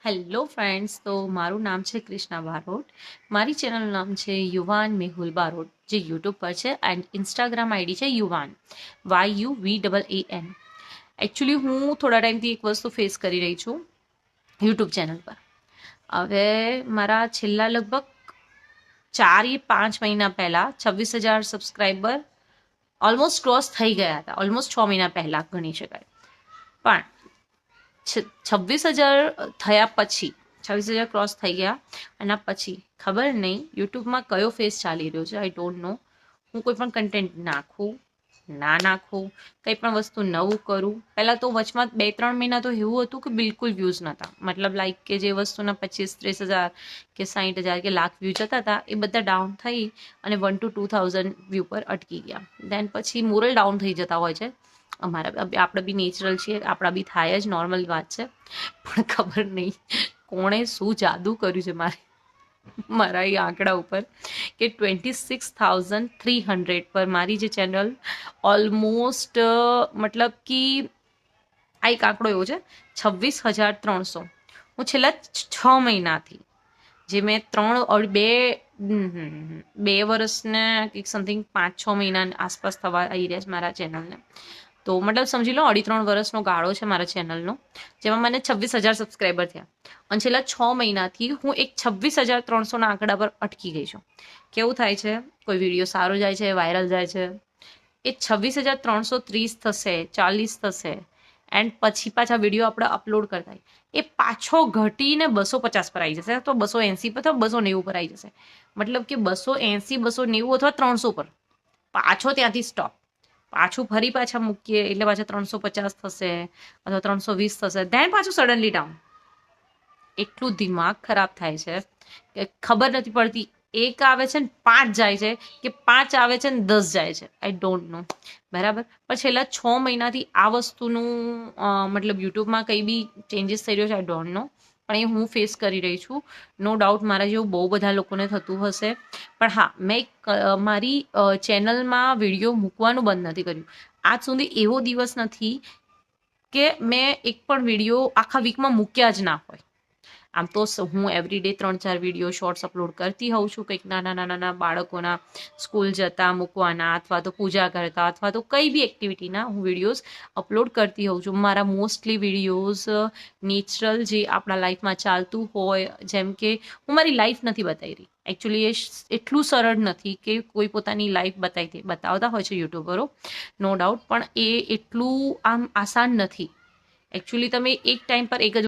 Hello friends, તો મારું નામ છે ક્રિષ્ના બારોટ. મારી ચેનલનું નામ છે યુવાન મેહુલ બારોટ, જે યુટ્યુબ પર છે એન્ડ ઇન્સ્ટાગ્રામ આઈડી છે યુવાન, YUVAAN. એકચ્યુઅલી હું થોડા ટાઈમથી એક વસ્તુ ફેસ કરી રહી છું યુટ્યુબ ચેનલ પર. હવે મારા છેલ્લા લગભગ 4-5 મહિના પહેલાં 26,000 સબસ્ક્રાઈબર ઓલમોસ્ટ ક્રોસ થઈ ગયા હતા. ઓલમોસ્ટ 6 મહિના પહેલાં ગણી શકાય. પણ 26,000 થયા પછી 26,000 ક્રોસ થઈ ગયા એના પછી ખબર નહીં યુટ્યુબમાં કયો ફેસ ચાલી રહ્યો છે. I don't know. હું કોઈ પણ કન્ટેન્ટ નાખું ના નાખું, કંઈ પણ વસ્તુ નવું કરું. પહેલાં તો વચમાં 2-3 મહિના તો એવું હતું કે બિલકુલ વ્યૂઝ નહોતા. મતલબ લાઈક કે જે વસ્તુના 25-30,000 કે 60,000 કે લાખ વ્યૂ જતા હતા એ બધા ડાઉન થઈ અને 1 to 2,000 વ્યૂ પર અટકી ગયા. દેન પછી મોરલ ડાઉન થઈ જતા હોય છે. અમારા આપણે બી નેચરલ છીએ, આપણા બી થાય જ, નોર્મલ વાત છે. પણ ખબર નહીં કોણે શું જાદુ કર્યું છે મારા એ આંકડા ઉપર કે 26,300 પર મારી જે ચેનલ ઓલમોસ્ટ મતલબ કે આ એક આંકડો એવો છે 26,300. હું છેલ્લા 6 મહિનાથી જે મેં 2 વર્ષને કંઈક સમથિંગ 5-6 મહિના આસપાસ થવા આવી રહ્યા છે મારા ચેનલને. તો મતલબ સમજી લો 2.5-3 વર્ષનો ગાળો છે મારા ચેનલનો, જેમાં મને 26,000 સબસ્ક્રાઈબર થયા. અને છેલ્લા 6 મહિનાથી હું એક 26,300ના આંકડા પર અટકી ગઈ છું. કેવું થાય છે, કોઈ વિડીયો સારો જાય છે, વાયરલ જાય છે, એ 26,330 થશે, 40 થશે, એન્ડ પછી પાછા વિડીયો આપણે અપલોડ કરતા એ પાછો ઘટીને 250 પર આવી જશે, તો 280 પર, તો 290 પર આવી જશે. મતલબ કે 280, 290 અથવા 300 પર પાછો ત્યાંથી સ્ટોપ. પાછું ફરી પાછા મૂકીએ એટલે પાછા 350 થશે અથવા 320 થશે, ધેન પાછું સડનલી ડાઉન. એટલું દિમાગ ખરાબ થાય છે કે ખબર નથી પડતી. એક આવે છે ને 5 જાય છે, કે 5 આવે છે ને 10 જાય છે. I don't know. બરાબર. પણ છેલ્લા 6 મહિનાથી આ વસ્તુનું મતલબ યુટ્યુબમાં કંઈ બી ચેન્જીસ થઈ રહ્યો છે, આઈ ડોન્ટ નો. પણ એ હું ફેસ કરી રહી છું. નો ડાઉટ મારા જેવું બહુ બધા લોકોને થતું હશે. પણ હા, મેં મારી ચેનલમાં વિડીયો મૂકવાનું બંધ નથી કર્યું. આજ સુધી એવો દિવસ નથી કે મેં એક પણ વિડીયો આખા વીકમાં મૂક્યા જ ના હોય. આમ તો હું એવરીડે 3-4 વિડીયો શોર્ટ્સ અપલોડ કરતી હોઉં છું, કંઈક નાના બાળકોના સ્કૂલ જતા મૂકવાના, અથવા તો પૂજા કરતા, અથવા તો કંઈ બી એક્ટિવિટીના હું વિડીયોઝ અપલોડ કરતી હોઉં છું. મારા મોસ્ટલી વિડીયોઝ નેચરલ જે આપણા લાઈફમાં ચાલતું હોય, જેમ કે હું મારી લાઈફ નથી બતાવી રહી. એકચ્યુઅલી એ એટલું સરળ નથી કે કોઈ પોતાની લાઈફ બતાવતા હોય છે યુટ્યુબરો, નો ડાઉટ, પણ એ એટલું આમ આસાન નથી. એકચ્યુઅલી તમે એક ટાઈમ પર એક જ